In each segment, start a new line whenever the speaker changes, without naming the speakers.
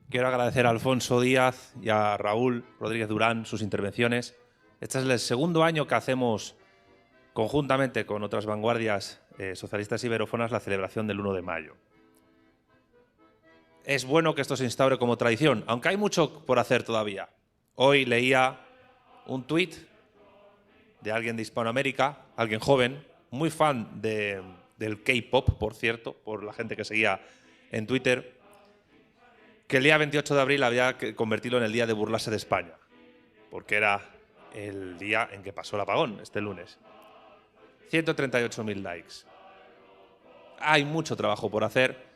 Quiero agradecer a Alfonso Díaz y a Raúl Rodríguez Durán sus intervenciones. Este es el segundo año que hacemos conjuntamente con otras vanguardias socialistas iberófonas la celebración del 1 de mayo. Es bueno que esto se instaure como tradición, aunque hay mucho por hacer todavía. Hoy leía un tuit de alguien de Hispanoamérica, alguien joven, muy fan del K-pop, por cierto, por la gente que seguía en Twitter, que el día 28 de abril había que convertirlo en el día de burlarse de España, porque era el día en que pasó el apagón, este lunes. 138.000 likes. Hay mucho trabajo por hacer,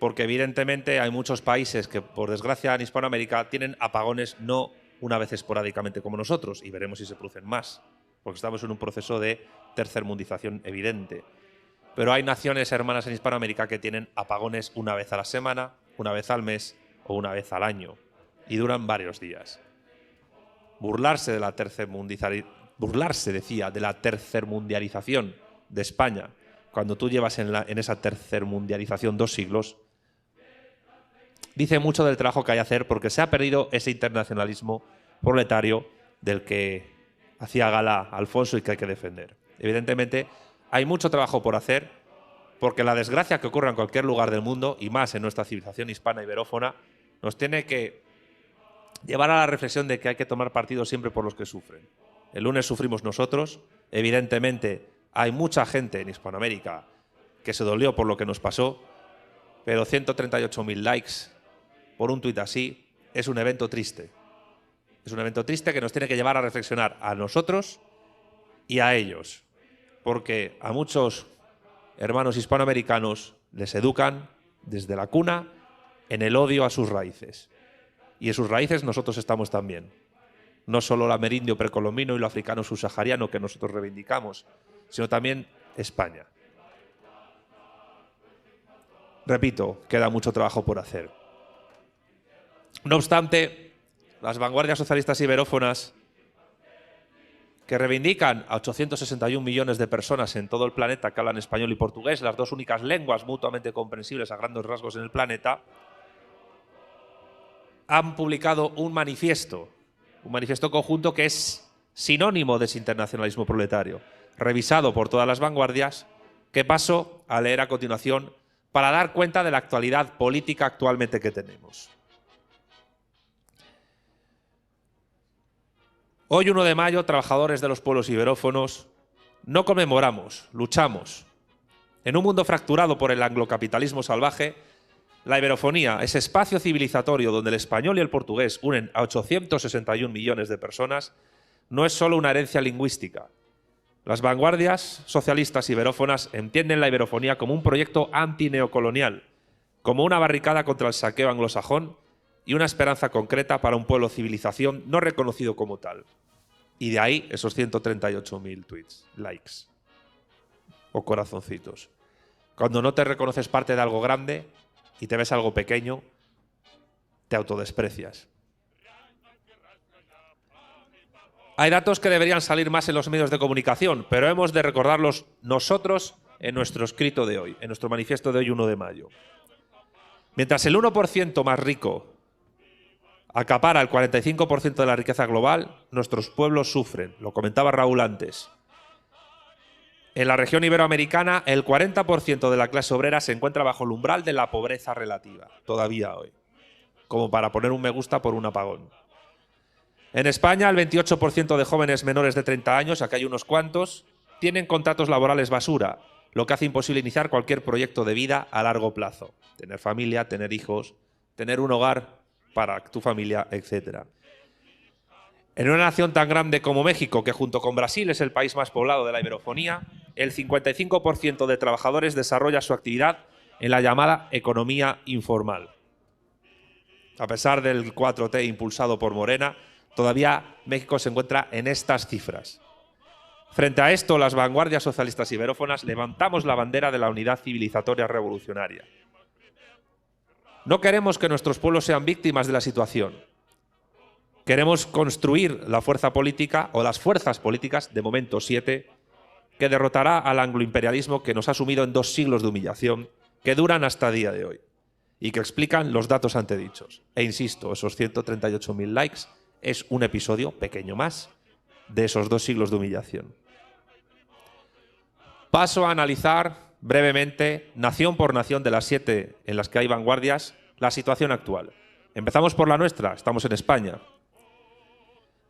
porque evidentemente hay muchos países que, por desgracia, en Hispanoamérica tienen apagones no una vez esporádicamente como nosotros, y veremos si se producen más, porque estamos en un proceso de tercermundización evidente. Pero hay naciones hermanas en Hispanoamérica que tienen apagones una vez a la semana, una vez al mes o una vez al año, y duran varios días. Burlarse de la tercermundialización de España, cuando tú llevas en esa tercermundialización 2 siglos, dice mucho del trabajo que hay que hacer, porque se ha perdido ese internacionalismo proletario del que hacía gala Alfonso y que hay que defender. Evidentemente, hay mucho trabajo por hacer, porque la desgracia que ocurre en cualquier lugar del mundo, y más en nuestra civilización hispana iberófona, nos tiene que llevar a la reflexión de que hay que tomar partido siempre por los que sufren. El lunes sufrimos nosotros, evidentemente hay mucha gente en Hispanoamérica que se dolió por lo que nos pasó, pero 138.000 likes por un tuit así es un evento triste. Es un evento triste que nos tiene que llevar a reflexionar a nosotros y a ellos, porque a muchos hermanos hispanoamericanos les educan desde la cuna en el odio a sus raíces. Y en sus raíces nosotros estamos también. No solo el amerindio precolombino y lo africano subsahariano que nosotros reivindicamos, sino también España. Repito, queda mucho trabajo por hacer. No obstante, las vanguardias socialistas iberófonas, que reivindican a 861 millones de personas en todo el planeta que hablan español y portugués, las dos únicas lenguas mutuamente comprensibles a grandes rasgos en el planeta, han publicado un manifiesto conjunto que es sinónimo de ese internacionalismo proletario, revisado por todas las vanguardias, que paso a leer a continuación para dar cuenta de la actualidad política actualmente que tenemos. Hoy, 1 de mayo, trabajadores de los pueblos iberófonos, no conmemoramos, luchamos. En un mundo fracturado por el anglocapitalismo salvaje, la iberofonía, ese espacio civilizatorio donde el español y el portugués unen a 861 millones de personas, no es solo una herencia lingüística. Las vanguardias socialistas iberófonas entienden la iberofonía como un proyecto antineocolonial, como una barricada contra el saqueo anglosajón y una esperanza concreta para un pueblo civilización no reconocido como tal. Y de ahí esos 138.000 tweets, likes o corazoncitos. Cuando no te reconoces parte de algo grande y te ves algo pequeño, te autodesprecias. Hay datos que deberían salir más en los medios de comunicación, pero hemos de recordarlos nosotros en nuestro escrito de hoy, en nuestro manifiesto de hoy, 1 de mayo. Mientras el 1% más rico acapara el 45% de la riqueza global, nuestros pueblos sufren. Lo comentaba Raúl antes. En la región iberoamericana, el 40% de la clase obrera se encuentra bajo el umbral de la pobreza relativa, todavía hoy, como para poner un me gusta por un apagón. En España, el 28% de jóvenes menores de 30 años, aquí hay unos cuantos, tienen contratos laborales basura, lo que hace imposible iniciar cualquier proyecto de vida a largo plazo. Tener familia, tener hijos, tener un hogar para tu familia, etc. En una nación tan grande como México, que junto con Brasil es el país más poblado de la iberofonía, el 55% de trabajadores desarrolla su actividad en la llamada economía informal. A pesar del 4T impulsado por Morena, todavía México se encuentra en estas cifras. Frente a esto, las vanguardias socialistas iberófonas levantamos la bandera de la unidad civilizatoria revolucionaria. No queremos que nuestros pueblos sean víctimas de la situación. Queremos construir la fuerza política o las fuerzas políticas, de momento 7, que derrotará al angloimperialismo que nos ha sumido en 2 siglos de humillación que duran hasta el día de hoy. y que explican los datos antedichos. E insisto, esos 138.000 likes es un episodio pequeño más de esos 2 siglos de humillación. Paso a analizar brevemente, nación por nación de las 7 en las que hay vanguardias, la situación actual. Empezamos por la nuestra, estamos en España.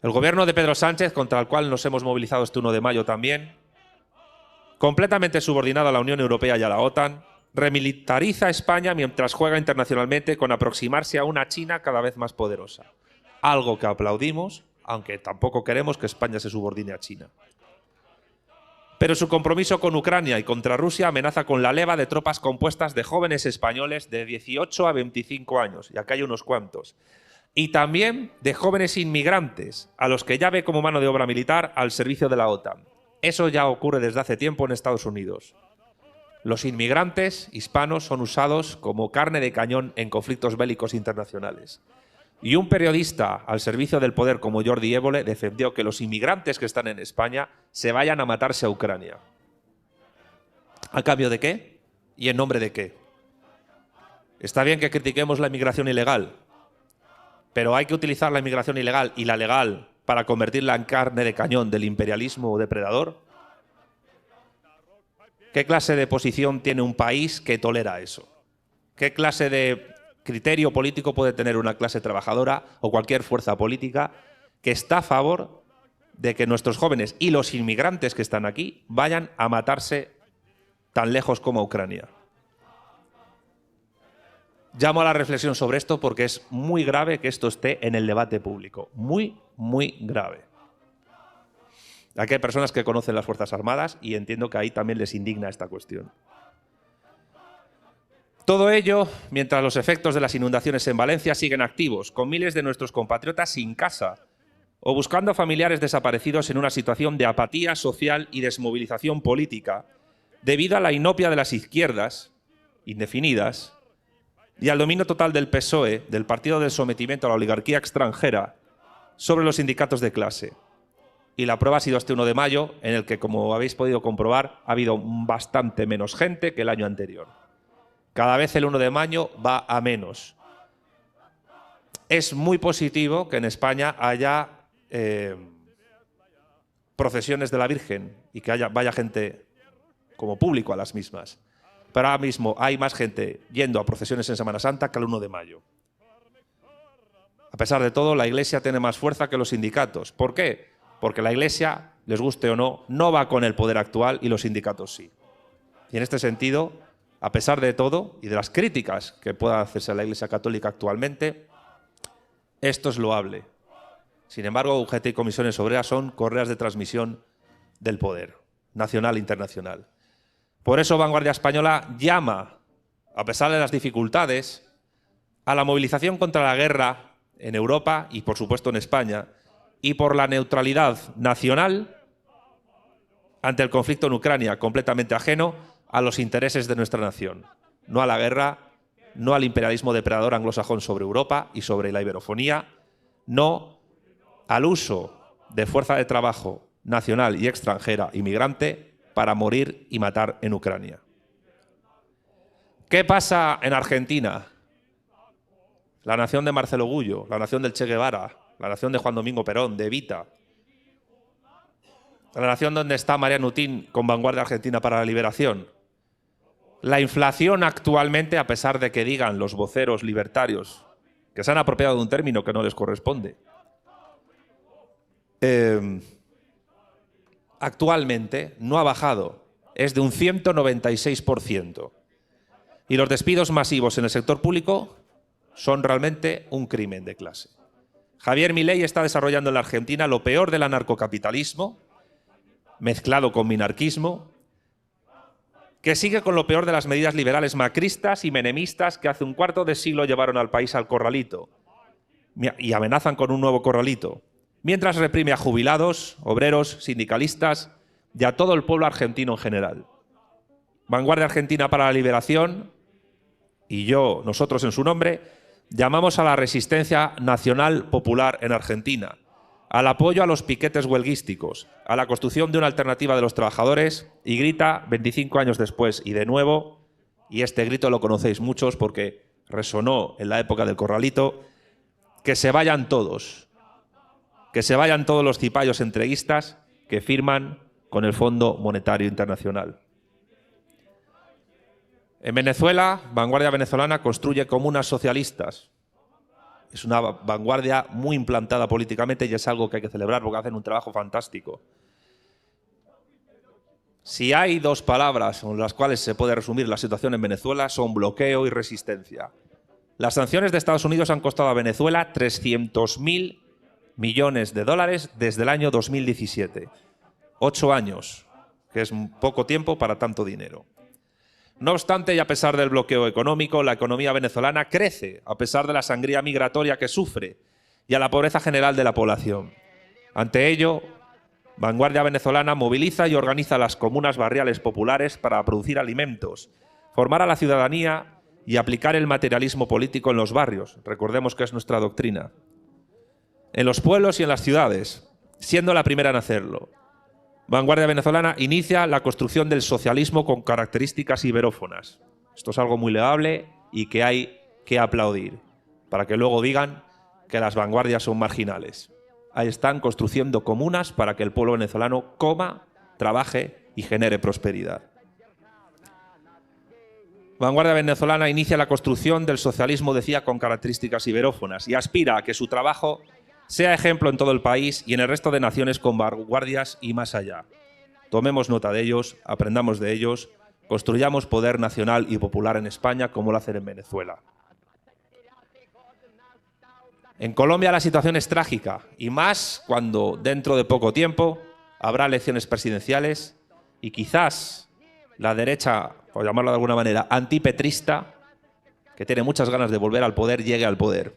El gobierno de Pedro Sánchez, contra el cual nos hemos movilizado este 1 de mayo también, completamente subordinado a la Unión Europea y a la OTAN, remilitariza a España mientras juega internacionalmente con aproximarse a una China cada vez más poderosa. Algo que aplaudimos, aunque tampoco queremos que España se subordine a China. Pero su compromiso con Ucrania y contra Rusia amenaza con la leva de tropas compuestas de jóvenes españoles de 18 a 25 años, y acá hay unos cuantos, y también de jóvenes inmigrantes, a los que ya ve como mano de obra militar al servicio de la OTAN. Eso ya ocurre desde hace tiempo en Estados Unidos. Los inmigrantes hispanos son usados como carne de cañón en conflictos bélicos internacionales. Y un periodista al servicio del poder como Jordi Évole defendió que los inmigrantes que están en España se vayan a matarse a Ucrania. ¿A cambio de qué? ¿Y en nombre de qué? Está bien que critiquemos la inmigración ilegal, pero hay que utilizar la inmigración ilegal y la legal para convertirla en carne de cañón del imperialismo depredador. ¿Qué clase de posición tiene un país que tolera eso? ¿Qué clase de criterio político puede tener una clase trabajadora o cualquier fuerza política que está a favor de que nuestros jóvenes y los inmigrantes que están aquí vayan a matarse tan lejos como Ucrania? Llamo a la reflexión sobre esto porque es muy grave que esto esté en el debate público. Muy, muy grave. Aquí hay personas que conocen las Fuerzas Armadas y entiendo que ahí también les indigna esta cuestión. Todo ello mientras los efectos de las inundaciones en Valencia siguen activos, con miles de nuestros compatriotas sin casa o buscando a familiares desaparecidos en una situación de apatía social y desmovilización política debido a la inopia de las izquierdas indefinidas y al dominio total del PSOE, del partido del sometimiento a la oligarquía extranjera, sobre los sindicatos de clase. Y la prueba ha sido este 1 de mayo, en el que, como habéis podido comprobar, ha habido bastante menos gente que el año anterior. Cada vez el 1 de mayo va a menos. Es muy positivo que en España haya procesiones de la Virgen y que vaya gente como público a las mismas. Pero ahora mismo hay más gente yendo a procesiones en Semana Santa que el 1 de mayo. A pesar de todo, la Iglesia tiene más fuerza que los sindicatos. ¿Por qué? Porque la Iglesia, les guste o no, no va con el poder actual y los sindicatos sí. Y en este sentido, a pesar de todo y de las críticas que pueda hacerse a la Iglesia Católica actualmente, esto es loable. Sin embargo, UGT y comisiones obreras son correas de transmisión del poder, nacional e internacional. Por eso Vanguardia Española llama, a pesar de las dificultades, a la movilización contra la guerra en Europa y, por supuesto, en España, y por la neutralidad nacional ante el conflicto en Ucrania, completamente ajeno a los intereses de nuestra nación. No a la guerra, no al imperialismo depredador anglosajón sobre Europa y sobre la iberofonía, no al uso de fuerza de trabajo nacional y extranjera inmigrante para morir y matar en Ucrania. ¿Qué pasa en Argentina? La nación de Marcelo Gullo, la nación del Che Guevara, la nación de Juan Domingo Perón, de Evita, la nación donde está María Nutín con Vanguardia Argentina para la Liberación. La inflación actualmente, a pesar de que digan los voceros libertarios que se han apropiado de un término que no les corresponde, actualmente no ha bajado, es de un 196%. Y los despidos masivos en el sector público son realmente un crimen de clase. Javier Milei está desarrollando en la Argentina lo peor del anarcocapitalismo, mezclado con minarquismo, que sigue con lo peor de las medidas liberales macristas y menemistas que hace un cuarto de siglo llevaron al país al corralito y amenazan con un nuevo corralito, mientras reprime a jubilados, obreros, sindicalistas y a todo el pueblo argentino en general. Vanguardia Argentina para la Liberación y nosotros en su nombre, llamamos a la resistencia nacional popular en Argentina, al apoyo a los piquetes huelguísticos, a la construcción de una alternativa de los trabajadores y grita 25 años después y de nuevo, y este grito lo conocéis muchos porque resonó en la época del Corralito, que se vayan todos los cipayos entreguistas que firman con el Fondo Monetario Internacional. En Venezuela, Vanguardia Venezolana construye comunas socialistas. Es una vanguardia muy implantada políticamente y es algo que hay que celebrar porque hacen un trabajo fantástico. Si hay dos palabras con las cuales se puede resumir la situación en Venezuela, son bloqueo y resistencia. Las sanciones de Estados Unidos han costado a Venezuela 300.000 millones de dólares desde el año 2017. 8 años, que es poco tiempo para tanto dinero. No obstante, y a pesar del bloqueo económico, la economía venezolana crece, a pesar de la sangría migratoria que sufre y a la pobreza general de la población. Ante ello, Vanguardia Venezolana moviliza y organiza las comunas barriales populares para producir alimentos, formar a la ciudadanía y aplicar el materialismo político en los barrios. Recordemos que es nuestra doctrina. En los pueblos y en las ciudades, siendo la primera en hacerlo. Vanguardia Venezolana inicia la construcción del socialismo con características iberófonas. Esto es algo muy loable y que hay que aplaudir, para que luego digan que las vanguardias son marginales. Ahí están construyendo comunas para que el pueblo venezolano coma, trabaje y genere prosperidad. Vanguardia Venezolana inicia la construcción del socialismo, decía, con características iberófonas y aspira a que su trabajo sea ejemplo en todo el país y en el resto de naciones con vanguardias y más allá. Tomemos nota de ellos, aprendamos de ellos, construyamos poder nacional y popular en España como lo hacen en Venezuela. En Colombia la situación es trágica, y más cuando dentro de poco tiempo habrá elecciones presidenciales y quizás la derecha, por llamarlo de alguna manera, antipetrista, que tiene muchas ganas de volver al poder, llegue al poder.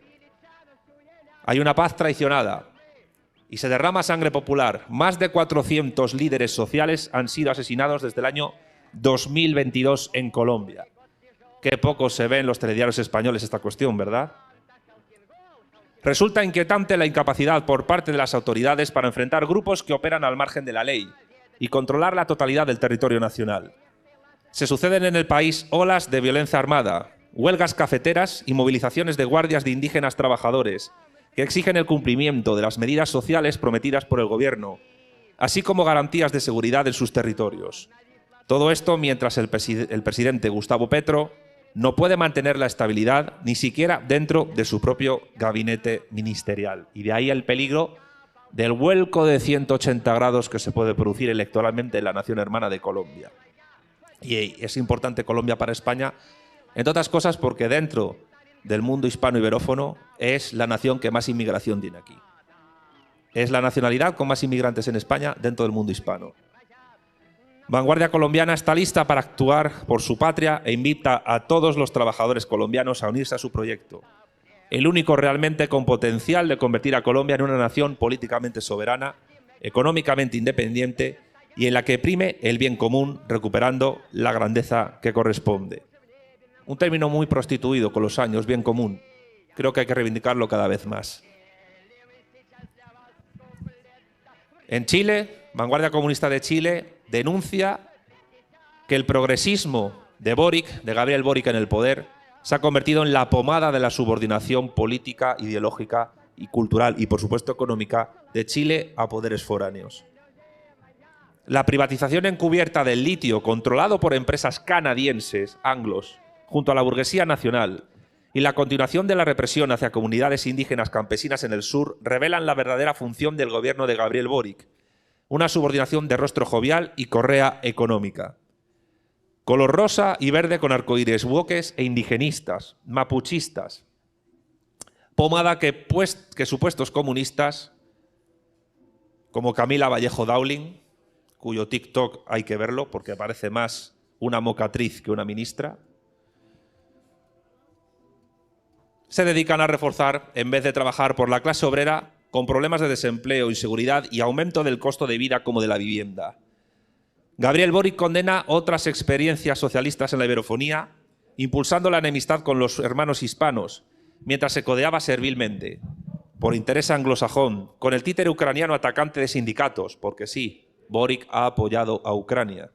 Hay una paz traicionada y se derrama sangre popular. Más de 400 líderes sociales han sido asesinados desde el año 2022 en Colombia. Qué poco se ve en los telediarios españoles esta cuestión, ¿verdad? Resulta inquietante la incapacidad por parte de las autoridades para enfrentar grupos que operan al margen de la ley y controlar la totalidad del territorio nacional. Se suceden en el país olas de violencia armada, huelgas cafeteras y movilizaciones de guardias de indígenas trabajadores que exigen el cumplimiento de las medidas sociales prometidas por el gobierno, así como garantías de seguridad en sus territorios. Todo esto mientras el presidente Gustavo Petro no puede mantener la estabilidad ni siquiera dentro de su propio gabinete ministerial. Y de ahí el peligro del vuelco de 180 grados que se puede producir electoralmente en la nación hermana de Colombia. Y es importante Colombia para España, entre otras cosas porque dentro del mundo hispano-iberófono es la nación que más inmigración tiene aquí. Es la nacionalidad con más inmigrantes en España dentro del mundo hispano. Vanguardia colombiana está lista para actuar por su patria e invita a todos los trabajadores colombianos a unirse a su proyecto. El único realmente con potencial de convertir a Colombia en una nación políticamente soberana, económicamente independiente y en la que prime el bien común, recuperando la grandeza que corresponde. Un término muy prostituido con los años, bien común. Creo que hay que reivindicarlo cada vez más. En Chile, Vanguardia Comunista de Chile denuncia que el progresismo de Boric, de Gabriel Boric en el poder, se ha convertido en la pomada de la subordinación política, ideológica y cultural y, por supuesto, económica de Chile a poderes foráneos. La privatización encubierta del litio, controlado por empresas canadienses, anglos, junto a la burguesía nacional, y la continuación de la represión hacia comunidades indígenas campesinas en el sur revelan la verdadera función del gobierno de Gabriel Boric, una subordinación de rostro jovial y correa económica. Color rosa y verde con arcoíris, woques e indigenistas, mapuchistas. Pomada que supuestos comunistas, como Camila Vallejo Dowling, cuyo TikTok hay que verlo porque parece más una mocatriz que una ministra, se dedican a reforzar en vez de trabajar por la clase obrera con problemas de desempleo, inseguridad y aumento del costo de vida como de la vivienda. Gabriel Boric condena otras experiencias socialistas en la iberofonía, impulsando la enemistad con los hermanos hispanos, mientras se codeaba servilmente, por interés anglosajón, con el títere ucraniano atacante de sindicatos, porque sí, Boric ha apoyado a Ucrania.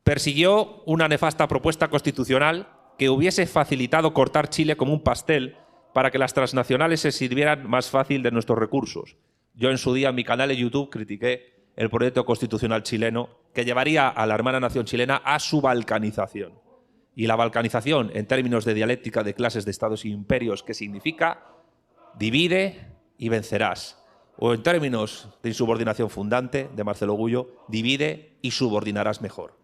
Persiguió una nefasta propuesta constitucional que hubiese facilitado cortar Chile como un pastel para que las transnacionales se sirvieran más fácil de nuestros recursos. Yo en su día en mi canal de YouTube critiqué el proyecto constitucional chileno que llevaría a la hermana nación chilena a su balcanización. Y la balcanización, en términos de dialéctica de clases de estados y imperios, ¿qué significa? Divide y vencerás. O en términos de insubordinación fundante, de Marcelo Gullo, divide y subordinarás mejor.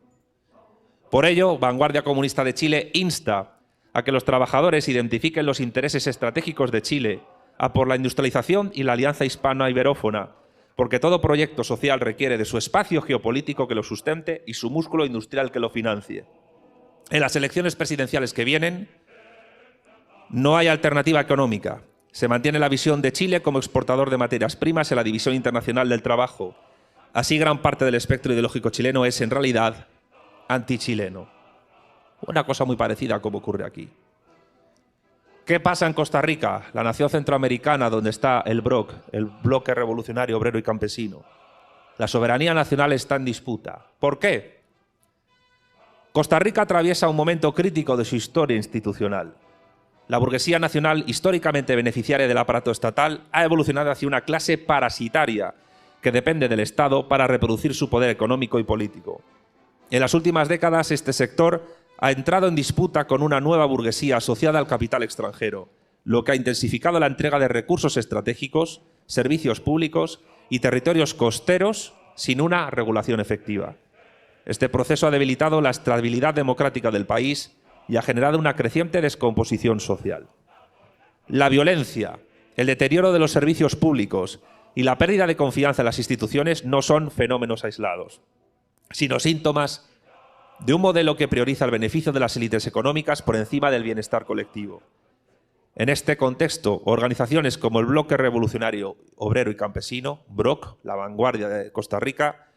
Por ello, Vanguardia Comunista de Chile insta a que los trabajadores identifiquen los intereses estratégicos de Chile a por la industrialización y la alianza hispano-iberófona, porque todo proyecto social requiere de su espacio geopolítico que lo sustente y su músculo industrial que lo financie. En las elecciones presidenciales que vienen, no hay alternativa económica. Se mantiene la visión de Chile como exportador de materias primas en la división internacional del trabajo. Así, gran parte del espectro ideológico chileno es, en realidad, antichileno. Una cosa muy parecida a como ocurre aquí. ¿Qué pasa en Costa Rica, la nación centroamericana donde está el BROC, el Bloque Revolucionario Obrero y Campesino? La soberanía nacional está en disputa. ¿Por qué? Costa Rica atraviesa un momento crítico de su historia institucional. La burguesía nacional, históricamente beneficiaria del aparato estatal, ha evolucionado hacia una clase parasitaria que depende del Estado para reproducir su poder económico y político. En las últimas décadas, este sector ha entrado en disputa con una nueva burguesía asociada al capital extranjero, lo que ha intensificado la entrega de recursos estratégicos, servicios públicos y territorios costeros sin una regulación efectiva. Este proceso ha debilitado la estabilidad democrática del país y ha generado una creciente descomposición social. La violencia, el deterioro de los servicios públicos y la pérdida de confianza en las instituciones no son fenómenos aislados, sino síntomas de un modelo que prioriza el beneficio de las élites económicas por encima del bienestar colectivo. En este contexto, organizaciones como el Bloque Revolucionario Obrero y Campesino, BROC, la vanguardia de Costa Rica,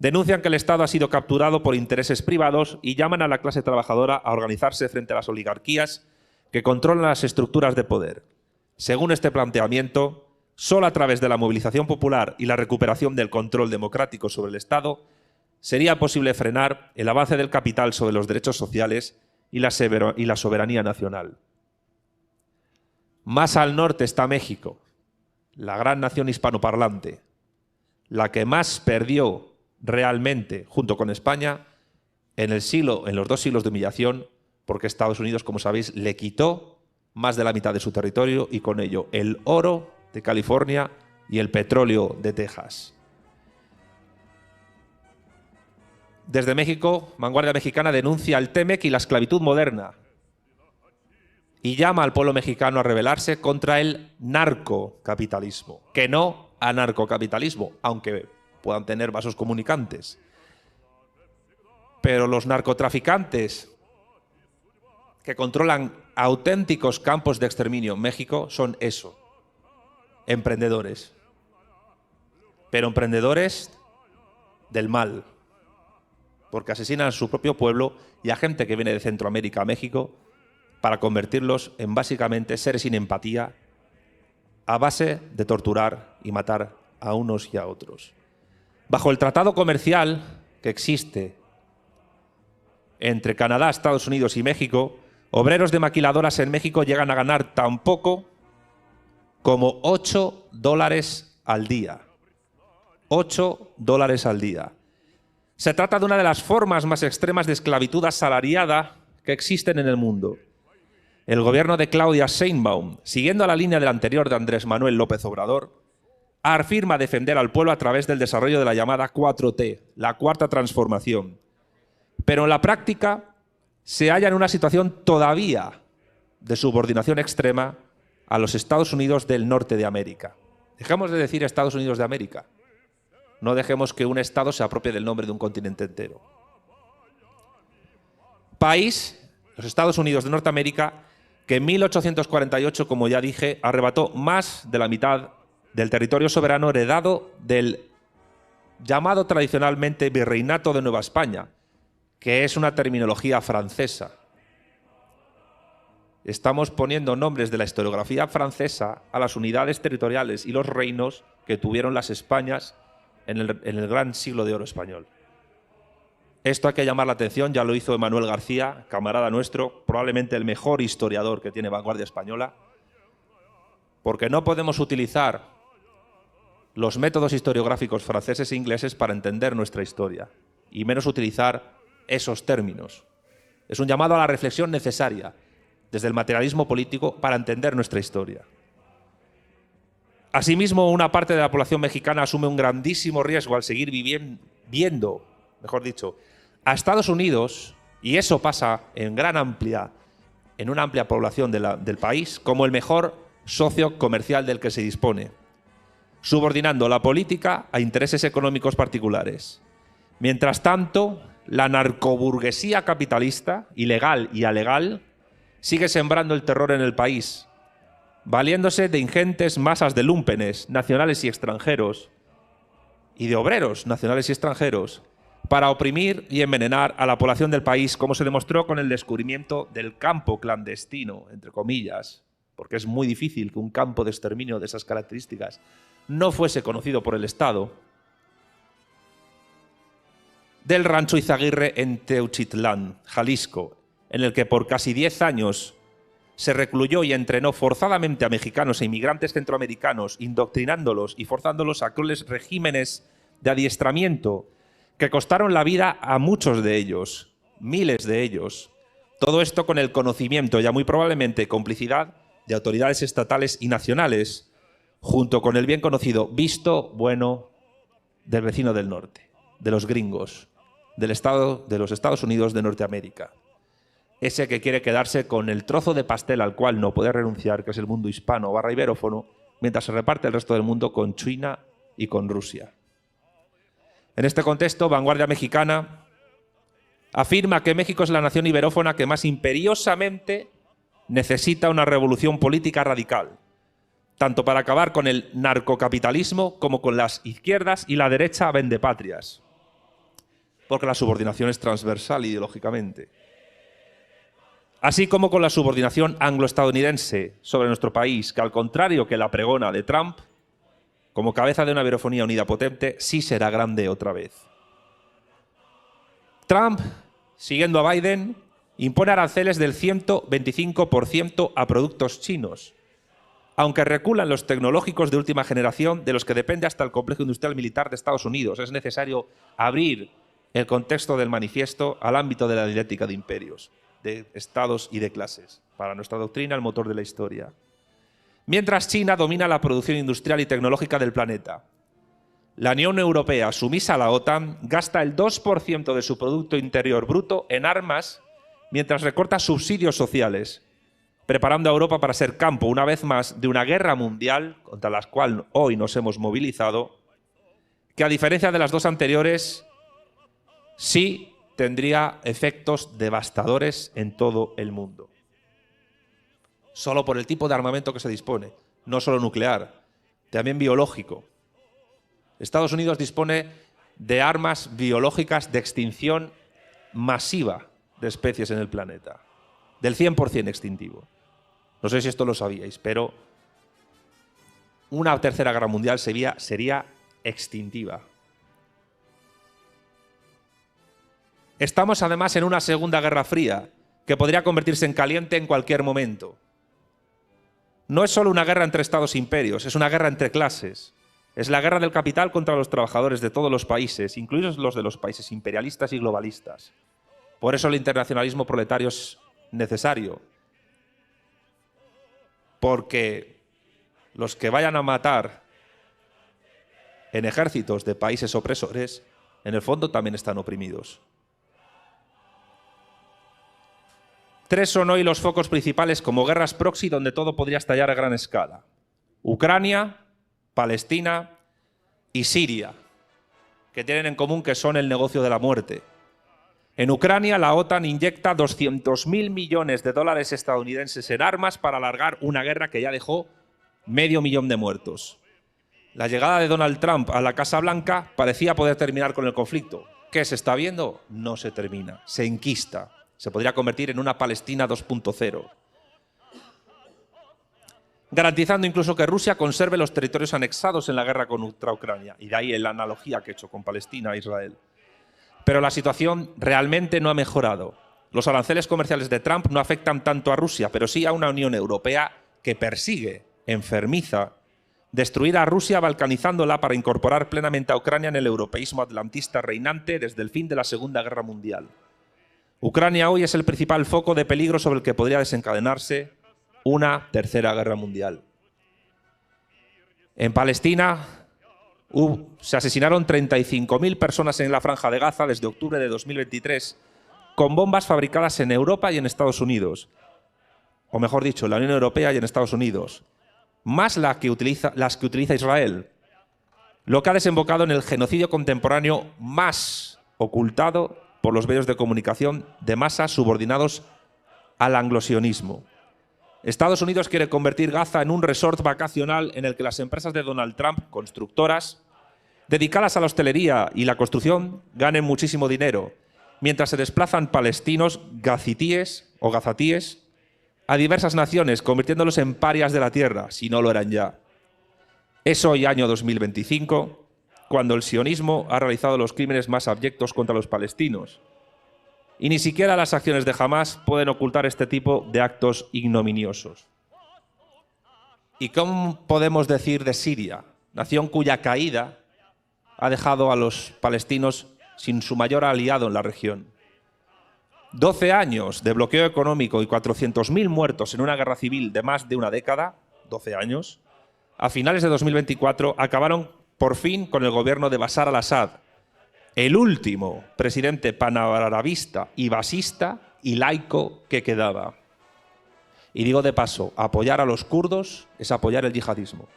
denuncian que el Estado ha sido capturado por intereses privados y llaman a la clase trabajadora a organizarse frente a las oligarquías que controlan las estructuras de poder. Según este planteamiento, solo a través de la movilización popular y la recuperación del control democrático sobre el Estado sería posible frenar el avance del capital sobre los derechos sociales y la soberanía nacional. Más al norte está México, la gran nación hispanoparlante, la que más perdió realmente, junto con España, en los 2 siglos de humillación, porque Estados Unidos, como sabéis, le quitó más de la mitad de su territorio y con ello el oro de California y el petróleo de Texas. Desde México, Vanguardia Mexicana denuncia el TEMEC y la esclavitud moderna y llama al pueblo mexicano a rebelarse contra el narcocapitalismo, que no anarcocapitalismo, aunque puedan tener vasos comunicantes. Pero los narcotraficantes que controlan auténticos campos de exterminio en México son eso, emprendedores. Pero emprendedores del mal, porque asesinan a su propio pueblo y a gente que viene de Centroamérica a México para convertirlos en básicamente seres sin empatía a base de torturar y matar a unos y a otros. Bajo el tratado comercial que existe entre Canadá, Estados Unidos y México, obreros de maquiladoras en México llegan a ganar tan poco como $8 al día. $8 al día. Se trata de una de las formas más extremas de esclavitud asalariada que existen en el mundo. El gobierno de Claudia Sheinbaum, siguiendo la línea del anterior de Andrés Manuel López Obrador, afirma defender al pueblo a través del desarrollo de la llamada 4T, la cuarta transformación. Pero en la práctica se halla en una situación todavía de subordinación extrema a los Estados Unidos del norte de América. Dejemos de decir Estados Unidos de América. No dejemos que un Estado se apropie del nombre de un continente entero. País, los Estados Unidos de Norteamérica, que en 1848, como ya dije, arrebató más de la mitad del territorio soberano heredado del llamado tradicionalmente Virreinato de Nueva España, que es una terminología francesa. Estamos poniendo nombres de la historiografía francesa a las unidades territoriales y los reinos que tuvieron las Españas en el gran siglo de oro español. Esto hay que llamar la atención, ya lo hizo Emanuel García, camarada nuestro, probablemente el mejor historiador que tiene Vanguardia Española, porque no podemos utilizar los métodos historiográficos franceses e ingleses para entender nuestra historia, y menos utilizar esos términos. Es un llamado a la reflexión necesaria desde el materialismo político para entender nuestra historia. Asimismo, una parte de la población mexicana asume un grandísimo riesgo al seguir viendo, a Estados Unidos, y eso pasa en una amplia población del país, como el mejor socio comercial del que se dispone, subordinando la política a intereses económicos particulares. Mientras tanto, la narcoburguesía capitalista, ilegal y alegal, sigue sembrando el terror en el país, valiéndose de ingentes masas de lúmpenes nacionales y extranjeros y de obreros nacionales y extranjeros para oprimir y envenenar a la población del país, como se demostró con el descubrimiento del campo clandestino, entre comillas, porque es muy difícil que un campo de exterminio de esas características no fuese conocido por el Estado, del rancho Izaguirre en Teuchitlán, Jalisco, en el que por casi 10 años se recluyó y entrenó forzadamente a mexicanos e inmigrantes centroamericanos, indoctrinándolos y forzándolos a crueles regímenes de adiestramiento que costaron la vida a muchos de ellos, miles de ellos. Todo esto con el conocimiento, ya muy probablemente complicidad, de autoridades estatales y nacionales, junto con el bien conocido visto bueno del vecino del norte, de los gringos, de los Estados Unidos de Norteamérica. Ese que quiere quedarse con el trozo de pastel al cual no puede renunciar, que es el mundo hispano / iberófono, mientras se reparte el resto del mundo con China y con Rusia. En este contexto, Vanguardia Mexicana afirma que México es la nación iberófona que más imperiosamente necesita una revolución política radical, tanto para acabar con el narcocapitalismo como con las izquierdas y la derecha vendepatrias, porque la subordinación es transversal ideológicamente, así como con la subordinación anglo-estadounidense sobre nuestro país, que al contrario que la pregona de Trump, como cabeza de una iberofonía unida potente, sí será grande otra vez. Trump, siguiendo a Biden, impone aranceles del 125% a productos chinos, aunque reculan los tecnológicos de última generación de los que depende hasta el complejo industrial militar de Estados Unidos. Es necesario abrir el contexto del manifiesto al ámbito de la dialéctica de imperios, de estados y de clases. Para nuestra doctrina, el motor de la historia. Mientras China domina la producción industrial y tecnológica del planeta. La Unión Europea, sumisa a la OTAN, gasta el 2% de su Producto Interior Bruto en armas mientras recorta subsidios sociales, preparando a Europa para ser campo, una vez más, de una guerra mundial contra la cual hoy nos hemos movilizado, que a diferencia de las dos anteriores, sí tendría efectos devastadores en todo el mundo. Solo por el tipo de armamento que se dispone, no solo nuclear, también biológico. Estados Unidos dispone de armas biológicas de extinción masiva de especies en el planeta, del 100% extintivo. No sé si esto lo sabíais, pero una tercera guerra mundial sería extintiva. Estamos además en una segunda guerra fría que podría convertirse en caliente en cualquier momento. No es solo una guerra entre estados e imperios, es una guerra entre clases. Es la guerra del capital contra los trabajadores de todos los países, incluidos los de los países imperialistas y globalistas. Por eso el internacionalismo proletario es necesario. Porque los que vayan a matar en ejércitos de países opresores, en el fondo también están oprimidos. Tres son hoy los focos principales como guerras proxy donde todo podría estallar a gran escala. Ucrania, Palestina y Siria, que tienen en común que son el negocio de la muerte. En Ucrania, la OTAN inyecta 200.000 millones de dólares estadounidenses en armas para alargar una guerra que ya dejó 500.000 de muertos. La llegada de Donald Trump a la Casa Blanca parecía poder terminar con el conflicto. ¿Qué se está viendo? No se termina, se enquista. Se podría convertir en una Palestina 2.0. Garantizando incluso que Rusia conserve los territorios anexados en la guerra contra Ucrania. Y de ahí la analogía que he hecho con Palestina e Israel. Pero la situación realmente no ha mejorado. Los aranceles comerciales de Trump no afectan tanto a Rusia, pero sí a una Unión Europea que persigue, enfermiza, destruir a Rusia balcanizándola para incorporar plenamente a Ucrania en el europeísmo atlantista reinante desde el fin de la Segunda Guerra Mundial. Ucrania hoy es el principal foco de peligro sobre el que podría desencadenarse una tercera guerra mundial. En Palestina se asesinaron 35.000 personas en la Franja de Gaza desde octubre de 2023 con bombas fabricadas en Europa y en Estados Unidos. O mejor dicho, en la Unión Europea y en Estados Unidos. Más las que utiliza Israel. Lo que ha desembocado en el genocidio contemporáneo más ocultado por los medios de comunicación de masas subordinados al anglosionismo. Estados Unidos quiere convertir Gaza en un resort vacacional en el que las empresas de Donald Trump, constructoras, dedicadas a la hostelería y la construcción, ganen muchísimo dinero, mientras se desplazan palestinos gazitíes o gazatíes a diversas naciones, convirtiéndolos en parias de la tierra, si no lo eran ya. Es hoy año 2025, cuando el sionismo ha realizado los crímenes más abyectos contra los palestinos. Y ni siquiera las acciones de Hamás pueden ocultar este tipo de actos ignominiosos. ¿Y cómo podemos decir de Siria, nación cuya caída ha dejado a los palestinos sin su mayor aliado en la región? 12 años de bloqueo económico y 400.000 muertos en una guerra civil de más de una década, 12 años, a finales de 2024 acabaron por fin con el gobierno de Bashar al-Assad, el último presidente panarabista y basista y laico que quedaba. Y digo de paso, apoyar a los kurdos es apoyar el yihadismo.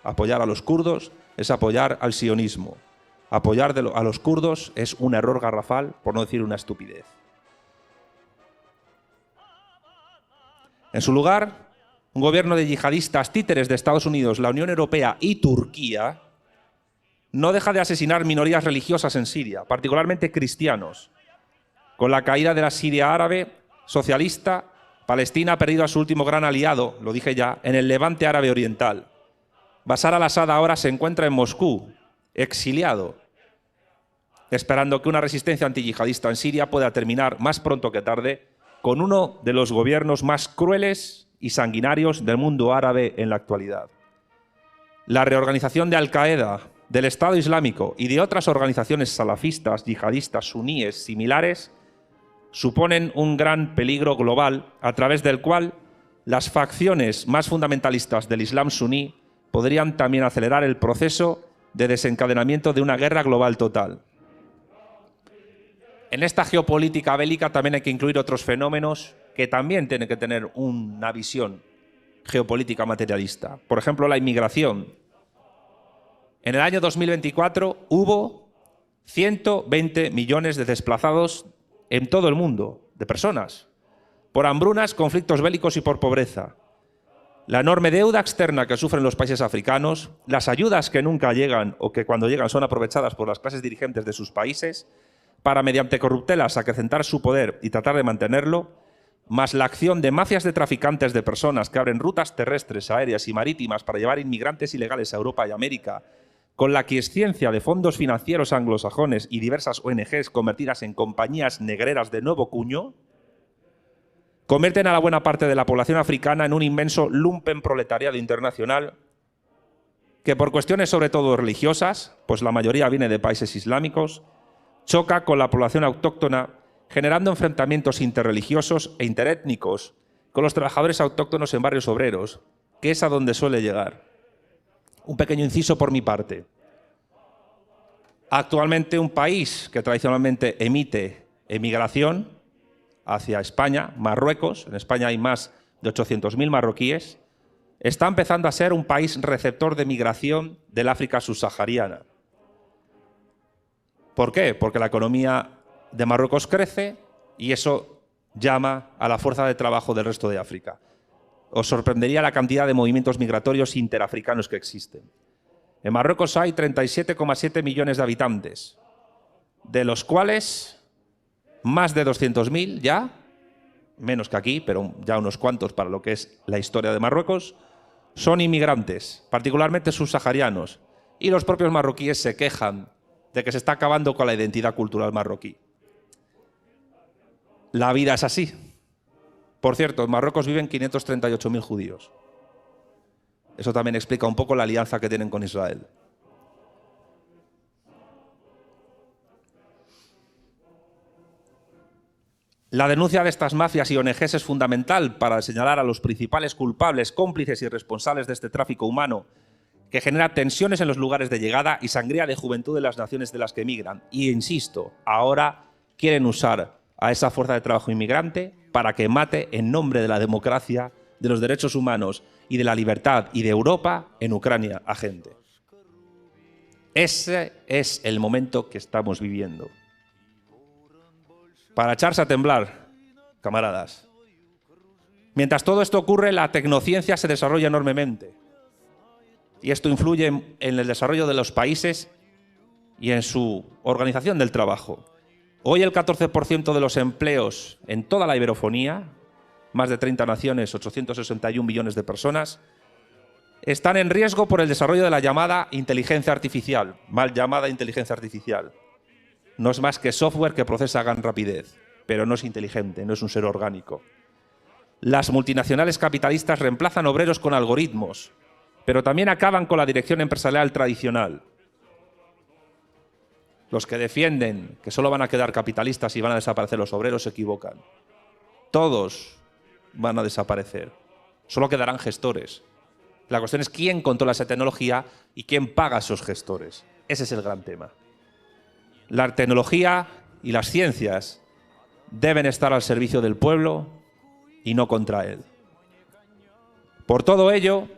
Apoyar a los kurdos es apoyar al sionismo. Apoyar a los kurdos es un error garrafal, por no decir una estupidez. En su lugar, un gobierno de yihadistas títeres de Estados Unidos, la Unión Europea y Turquía no deja de asesinar minorías religiosas en Siria, particularmente cristianos. Con la caída de la Siria árabe socialista, Palestina ha perdido a su último gran aliado, lo dije ya, en el Levante árabe oriental. Bashar al-Assad ahora se encuentra en Moscú, exiliado, esperando que una resistencia antiyihadista en Siria pueda terminar más pronto que tarde con uno de los gobiernos más crueles y sanguinarios del mundo árabe en la actualidad. La reorganización de Al-Qaeda, del Estado Islámico y de otras organizaciones salafistas, yihadistas, suníes similares, suponen un gran peligro global a través del cual las facciones más fundamentalistas del Islam suní podrían también acelerar el proceso de desencadenamiento de una guerra global total. En esta geopolítica bélica también hay que incluir otros fenómenos que también tienen que tener una visión geopolítica materialista. Por ejemplo, la inmigración. En el año 2024 hubo 120 millones de desplazados en todo el mundo, de personas, por hambrunas, conflictos bélicos y por pobreza. La enorme deuda externa que sufren los países africanos, las ayudas que nunca llegan o que cuando llegan son aprovechadas por las clases dirigentes de sus países para, mediante corruptelas, acrecentar su poder y tratar de mantenerlo, más la acción de mafias de traficantes de personas que abren rutas terrestres, aéreas y marítimas para llevar inmigrantes ilegales a Europa y América, con la aquiescencia de fondos financieros anglosajones y diversas ONGs convertidas en compañías negreras de nuevo cuño, convierten a la buena parte de la población africana en un inmenso lumpen proletariado internacional que, por cuestiones sobre todo religiosas, pues la mayoría viene de países islámicos, choca con la población autóctona, generando enfrentamientos interreligiosos e interétnicos con los trabajadores autóctonos en barrios obreros, que es a donde suele llegar. Un pequeño inciso por mi parte. Actualmente un país que tradicionalmente emite emigración hacia España, Marruecos, en España hay más de 800.000 marroquíes, está empezando a ser un país receptor de migración del África subsahariana. ¿Por qué? Porque la economía de Marruecos crece y eso llama a la fuerza de trabajo del resto de África. Os sorprendería la cantidad de movimientos migratorios interafricanos que existen. En Marruecos hay 37,7 millones de habitantes, de los cuales más de 200.000 ya, menos que aquí, pero ya unos cuantos para lo que es la historia de Marruecos, son inmigrantes, particularmente subsaharianos, y los propios marroquíes se quejan de que se está acabando con la identidad cultural marroquí. La vida es así. Por cierto, en Marruecos viven 538.000 judíos. Eso también explica un poco la alianza que tienen con Israel. La denuncia de estas mafias y ONGs es fundamental para señalar a los principales culpables, cómplices y responsables de este tráfico humano que genera tensiones en los lugares de llegada y sangría de juventud de las naciones de las que emigran. Y insisto, ahora quieren usar a esa fuerza de trabajo inmigrante para que mate en nombre de la democracia, de los derechos humanos y de la libertad y de Europa en Ucrania a gente. Ese es el momento que estamos viviendo. Para echarse a temblar, camaradas. Mientras todo esto ocurre, la tecnociencia se desarrolla enormemente. Y esto influye en el desarrollo de los países y en su organización del trabajo. Hoy el 14% de los empleos en toda la iberofonía, más de 30 naciones, 861 millones de personas, están en riesgo por el desarrollo de la llamada inteligencia artificial, mal llamada inteligencia artificial. No es más que software que procesa a gran rapidez, pero no es inteligente, no es un ser orgánico. Las multinacionales capitalistas reemplazan obreros con algoritmos, pero también acaban con la dirección empresarial tradicional. Los que defienden que solo van a quedar capitalistas y van a desaparecer los obreros se equivocan. Todos van a desaparecer. Solo quedarán gestores. La cuestión es quién controla esa tecnología y quién paga a esos gestores. Ese es el gran tema. La tecnología y las ciencias deben estar al servicio del pueblo y no contra él. Por todo ello,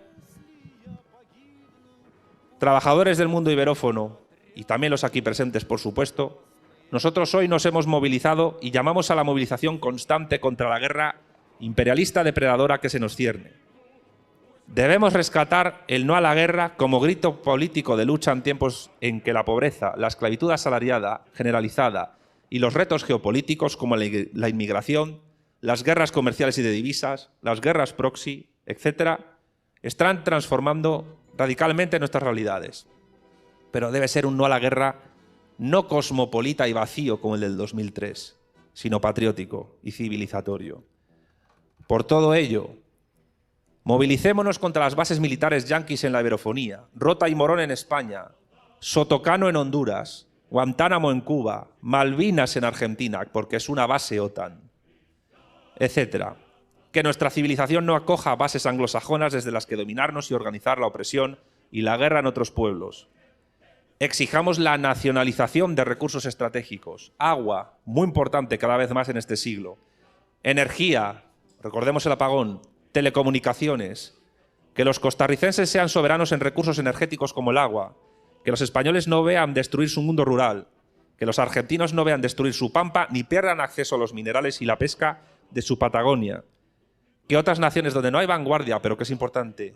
trabajadores del mundo iberófono y también los aquí presentes, por supuesto, nosotros hoy nos hemos movilizado y llamamos a la movilización constante contra la guerra imperialista depredadora que se nos cierne. Debemos rescatar el no a la guerra como grito político de lucha en tiempos en que la pobreza, la esclavitud asalariada generalizada y los retos geopolíticos como la inmigración, las guerras comerciales y de divisas, las guerras proxy, etc., están transformando radicalmente nuestras realidades. Pero debe ser un no a la guerra no cosmopolita y vacío como el del 2003, sino patriótico y civilizatorio. Por todo ello, movilicémonos contra las bases militares yanquis en la iberofonía, Rota y Morón en España, Sotocano en Honduras, Guantánamo en Cuba, Malvinas en Argentina, porque es una base OTAN, etc. Que nuestra civilización no acoja bases anglosajonas desde las que dominarnos y organizar la opresión y la guerra en otros pueblos. Exijamos la nacionalización de recursos estratégicos. Agua, muy importante cada vez más en este siglo. Energía, recordemos el apagón. Telecomunicaciones, que los costarricenses sean soberanos en recursos energéticos como el agua, que los españoles no vean destruir su mundo rural, que los argentinos no vean destruir su pampa ni pierdan acceso a los minerales y la pesca de su Patagonia, que otras naciones donde no hay vanguardia, pero que es importante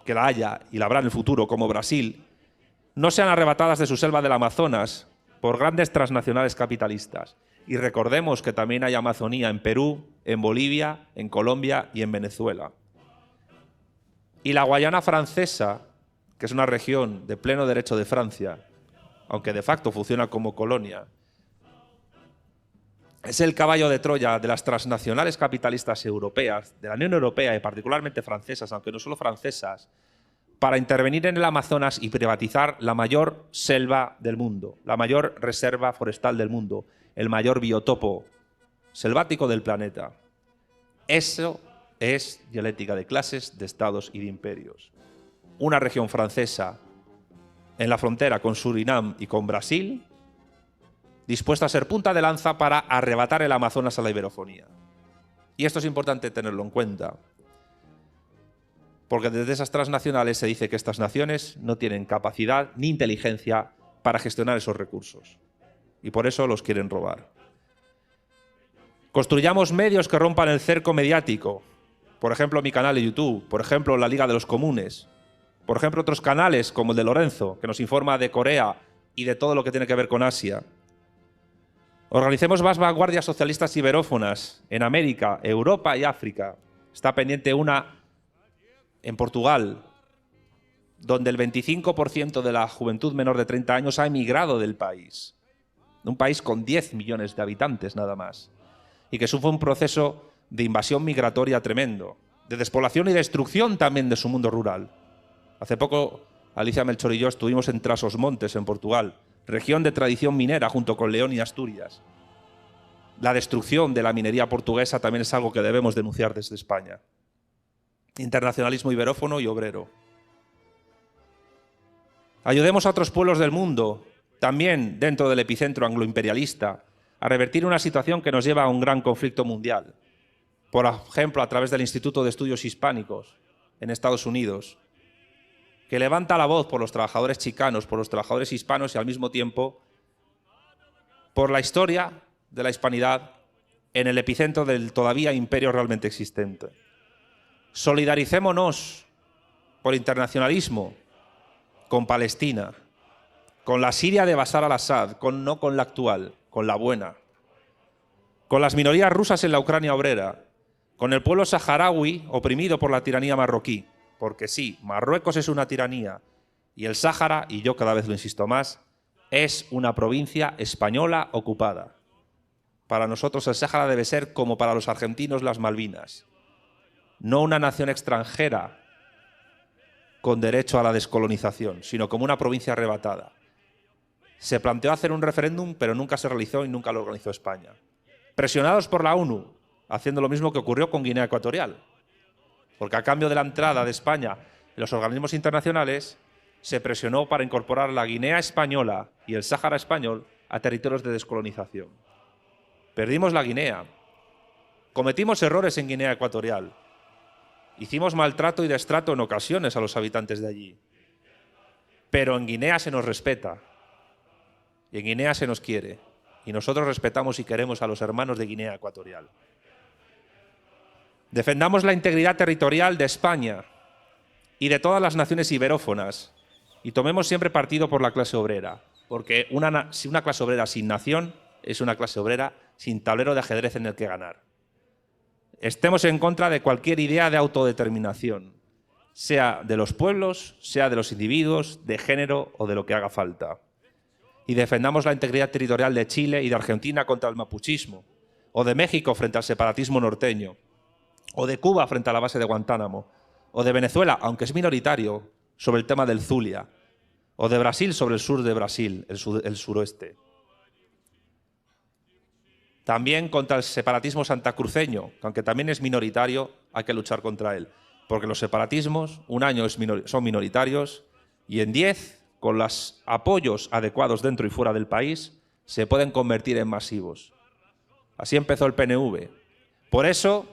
que la haya y la habrá en el futuro, como Brasil, no sean arrebatadas de su selva del Amazonas por grandes transnacionales capitalistas. Y recordemos que también hay Amazonía en Perú, en Bolivia, en Colombia y en Venezuela. Y la Guayana francesa, que es una región de pleno derecho de Francia, aunque de facto funciona como colonia, es el caballo de Troya de las transnacionales capitalistas europeas, de la Unión Europea y particularmente francesas, aunque no solo francesas, para intervenir en el Amazonas y privatizar la mayor selva del mundo, la mayor reserva forestal del mundo, el mayor biotopo selvático del planeta. Eso es dialéctica de clases, de estados y de imperios. Una región francesa en la frontera con Surinam y con Brasil, dispuesta a ser punta de lanza para arrebatar el Amazonas a la iberofonía. Y esto es importante tenerlo en cuenta, porque desde esas transnacionales se dice que estas naciones no tienen capacidad ni inteligencia para gestionar esos recursos. Y por eso los quieren robar. Construyamos medios que rompan el cerco mediático. Por ejemplo, mi canal de YouTube. Por ejemplo, la Liga de los Comunes. Por ejemplo, otros canales como el de Lorenzo, que nos informa de Corea y de todo lo que tiene que ver con Asia. Organicemos más vanguardias socialistas iberófonas en América, Europa y África. Está pendiente una en Portugal, donde el 25% de la juventud menor de 30 años ha emigrado del país. Un país con 10 millones de habitantes nada más. Y que sufre un proceso de invasión migratoria tremendo, de despoblación y destrucción también de su mundo rural. Hace poco, Alicia Melchor y yo estuvimos en Trás-os-Montes, en Portugal, región de tradición minera junto con León y Asturias. La destrucción de la minería portuguesa también es algo que debemos denunciar desde España. Internacionalismo iberófono y obrero. Ayudemos a otros pueblos del mundo, también dentro del epicentro angloimperialista, a revertir una situación que nos lleva a un gran conflicto mundial. Por ejemplo, a través del Instituto de Estudios Hispánicos en Estados Unidos, que levanta la voz por los trabajadores chicanos, por los trabajadores hispanos y al mismo tiempo por la historia de la hispanidad en el epicentro del todavía imperio realmente existente. Solidaricémonos por internacionalismo con Palestina, con la Siria de Bashar al-Assad, no con la actual, con la buena, con las minorías rusas en la Ucrania obrera, con el pueblo saharaui oprimido por la tiranía marroquí, porque sí, Marruecos es una tiranía y el Sáhara, y yo cada vez lo insisto más, es una provincia española ocupada. Para nosotros el Sáhara debe ser como para los argentinos las Malvinas, no una nación extranjera con derecho a la descolonización, sino como una provincia arrebatada. Se planteó hacer un referéndum, pero nunca se realizó y nunca lo organizó España. Presionados por la ONU, haciendo lo mismo que ocurrió con Guinea Ecuatorial, porque a cambio de la entrada de España en los organismos internacionales, se presionó para incorporar la Guinea española y el Sáhara español a territorios de descolonización. Perdimos la Guinea, cometimos errores en Guinea Ecuatorial, hicimos maltrato y destrato en ocasiones a los habitantes de allí, pero en Guinea se nos respeta y en Guinea se nos quiere y nosotros respetamos y queremos a los hermanos de Guinea Ecuatorial. Defendamos la integridad territorial de España y de todas las naciones iberófonas y tomemos siempre partido por la clase obrera, porque una clase obrera sin nación es una clase obrera sin tablero de ajedrez en el que ganar. Estemos en contra de cualquier idea de autodeterminación, sea de los pueblos, sea de los individuos, de género o de lo que haga falta. Y defendamos la integridad territorial de Chile y de Argentina contra el mapuchismo, o de México frente al separatismo norteño, o de Cuba frente a la base de Guantánamo, o de Venezuela, aunque es minoritario, sobre el tema del Zulia, o de Brasil sobre el sur de Brasil, el suroeste. También contra el separatismo santacruceño, que aunque también es minoritario, hay que luchar contra él. Porque los separatismos, un año son minoritarios y en 10, con los apoyos adecuados dentro y fuera del país, se pueden convertir en masivos. Así empezó el PNV. Por eso,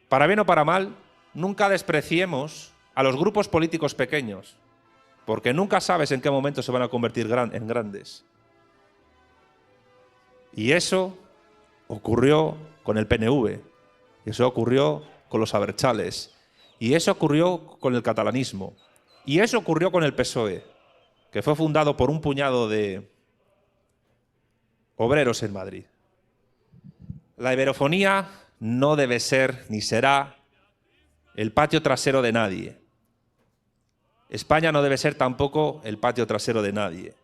para bien o para mal, nunca despreciemos a los grupos políticos pequeños, porque nunca sabes en qué momento se van a convertir en grandes. Y eso ocurrió con el PNV, y eso ocurrió con los abertzales, y eso ocurrió con el catalanismo, y eso ocurrió con el PSOE, que fue fundado por un puñado de obreros en Madrid. La iberofonía no debe ser ni será el patio trasero de nadie. España no debe ser tampoco el patio trasero de nadie.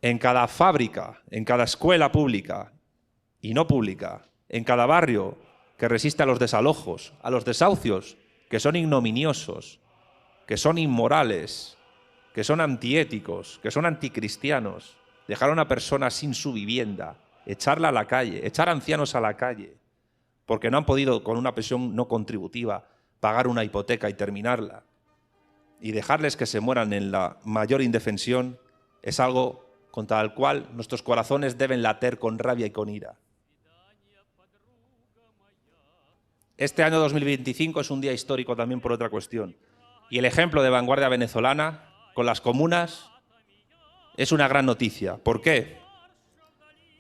En cada fábrica, en cada escuela pública y no pública, en cada barrio que resiste a los desalojos, a los desahucios, que son ignominiosos, que son inmorales, que son antiéticos, que son anticristianos, dejar a una persona sin su vivienda, echarla a la calle, echar ancianos a la calle, porque no han podido con una pensión no contributiva pagar una hipoteca y terminarla, y dejarles que se mueran en la mayor indefensión, es algo contra el cual nuestros corazones deben latir con rabia y con ira. Este año 2025 es un día histórico también por otra cuestión. Y el ejemplo de vanguardia venezolana con las comunas es una gran noticia. ¿Por qué?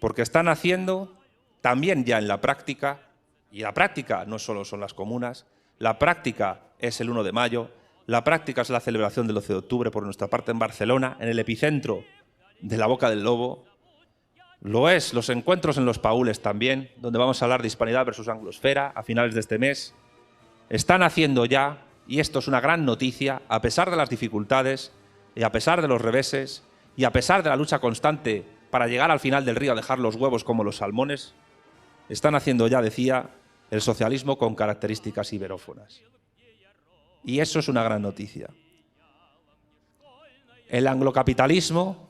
Porque están haciendo también ya en la práctica, y la práctica no solo son las comunas, la práctica es el 1 de mayo, la práctica es la celebración del 12 de octubre por nuestra parte en Barcelona, en el epicentro de la Boca del Lobo. Lo es los encuentros en los Paules también, donde vamos a hablar de hispanidad versus anglosfera a finales de este mes. Están haciendo ya y esto es una gran noticia, a pesar de las dificultades y a pesar de los reveses y a pesar de la lucha constante para llegar al final del río a dejar los huevos como los salmones, están haciendo ya, decía, el socialismo con características iberófonas. Y eso es una gran noticia. El anglocapitalismo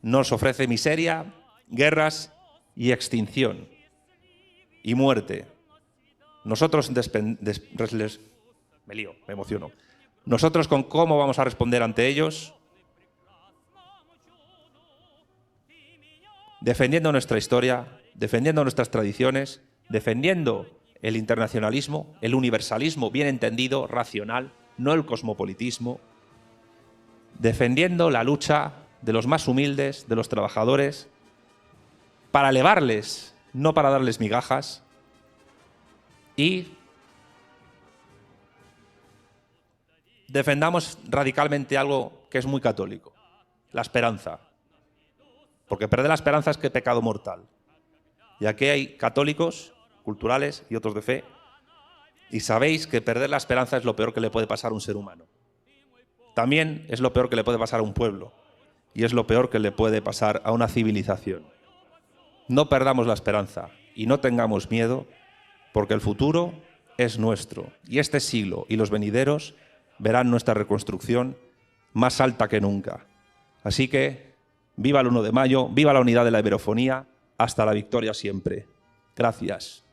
nos ofrece miseria, guerras y extinción y muerte. Nosotros me lío, me emociono. Nosotros con cómo vamos a responder ante ellos, defendiendo nuestra historia, defendiendo nuestras tradiciones, defendiendo el internacionalismo, el universalismo bien entendido, racional, no el cosmopolitismo, defendiendo la lucha de los más humildes, de los trabajadores, para elevarles, no para darles migajas, y defendamos radicalmente algo que es muy católico, la esperanza. Porque perder la esperanza es que pecado mortal. Y aquí hay católicos, culturales y otros de fe, y sabéis que perder la esperanza es lo peor que le puede pasar a un ser humano. También es lo peor que le puede pasar a un pueblo, y es lo peor que le puede pasar a una civilización. No perdamos la esperanza y no tengamos miedo, porque el futuro es nuestro, y este siglo y los venideros verán nuestra reconstrucción más alta que nunca. Así que, viva el 1 de mayo, viva la unidad de la iberofonía, hasta la victoria siempre. Gracias.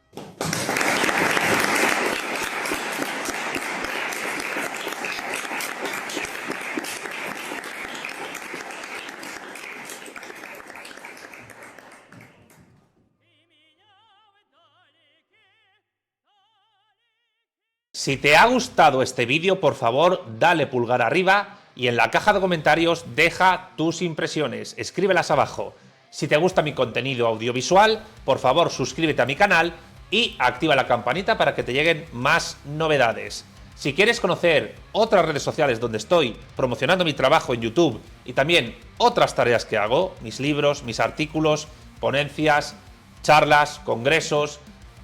Si te ha gustado este vídeo, por favor, dale pulgar arriba y en la caja de comentarios deja tus impresiones, escríbelas abajo. Si te gusta mi contenido audiovisual, por favor, suscríbete a mi canal y activa la campanita para que te lleguen más novedades. Si quieres conocer otras redes sociales donde estoy promocionando mi trabajo en YouTube y también otras tareas que hago, mis libros, mis artículos, ponencias, charlas, congresos,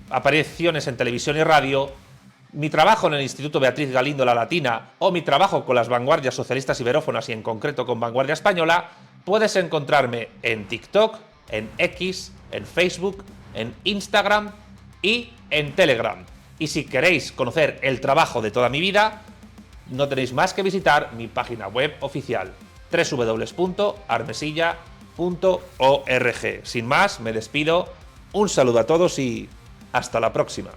apariciones en televisión y radio, mi trabajo en el Instituto Beatriz Galindo La Latina o mi trabajo con las vanguardias socialistas iberófonas y en concreto con Vanguardia Española, puedes encontrarme en TikTok, en X, en Facebook, en Instagram y en Telegram. Y si queréis conocer el trabajo de toda mi vida, no tenéis más que visitar mi página web oficial www.armesilla.org. Sin más, me despido, un saludo a todos y hasta la próxima.